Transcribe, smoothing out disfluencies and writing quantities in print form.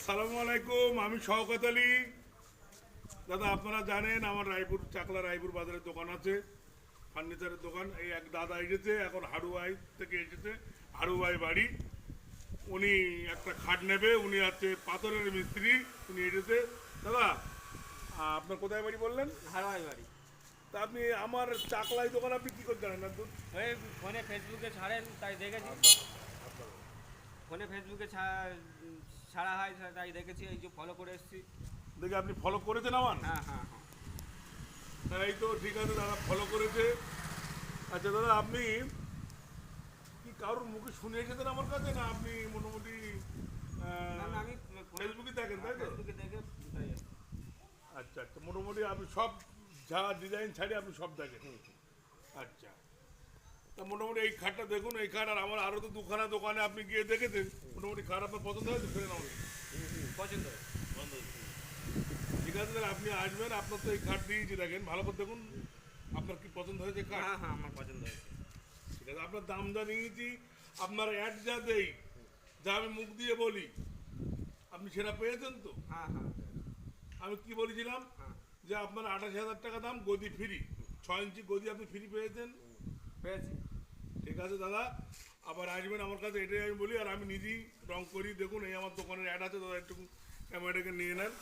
আসসালামু আলাইকুম, আমি শওকত আলী। দাদা আপনারা জানেন আমার রায়পুর চাকলা রায়পুর বাজারের দোকান আছে, ফার্নিচারের দোকান। এই এক দাদা এসেছে, এখন হাড়ুয়াই থেকে এসেছে, হাড়ুয়াই বাড়ি। উনি একটা খাট নেবে, উনি আছে পাথরের মিস্ত্রি, উনি এসেছে। দাদা আপনার কোথায় বাড়ি বললেন? হারোয়াই বাড়ি। তা আপনি আমার চাকলাই দোকান আপনি কী করে জানেন না? ওই ফোনে ফেসবুকে ছাড়েন তাই দেখেছি। ফোনে ফেসবুকে ছাড়া হয় তাই দেখেছি, এই যে ফলো করে এসেছি। দেখে আপনি ফলো করেছেন আমার? হ্যাঁ হ্যাঁ হ্যাঁ। এই তো ঠিক আছে, দাদা ফলো করেছে। আচ্ছা দাদা, আপনি কি কারোর মুখে শুনে এসেছেন আমার কাছে, না আপনি মোটামুটি না না, আমি ফেসবুকে দেখেন তাই তো? ফেসবুকে দেখে তাই। আচ্ছা আচ্ছা, মোটামুটি আপনি সব যা ডিজাইন ছাড়ি আপনি সব দেখেন। আচ্ছা, তা মোটামুটি এই খাটটা দেখুন, এই খাট আর আমার আরও তো দুখানা দোকানে আপনি গিয়ে দেখেছেন, মোটামুটি খাট আপনার পছন্দ হয়েছে ফেরেন আমাকে। পছন্দ হয়। ঠিক আছে, তাহলে আপনি আসবেন, আপনার তো এই খাট দিয়েছি, দেখেন ভালো করে দেখুন আপনার কি পছন্দ হয়েছে খাট। হ্যাঁ হ্যাঁ, আমার পছন্দ হয়েছে। ঠিক আছে, আপনার দাম যা নিয়েছি, আপনার অ্যাড যা দেই, যা আমি মুখ দিয়ে বলি, আপনি সেটা পেয়েছেন তো? হ্যাঁ হ্যাঁ আমি কি বলেছিলাম হ্যাঁ, যে আপনার 28,000 টাকা দাম, গদি ফ্রি, 6 ইঞ্চি গদি আপনি ফ্রি পেয়েছেন। পেয়েছি। ঠিক আছে দাদা, আবার আসবেন আমার কাছে, এটাই আমি বলি। আর আমি নিজেই রং করি, দেখুন এই আমার দোকানের অ্যাড আছে দাদা, একটু ক্যামেরাটাকে নিয়ে নেন।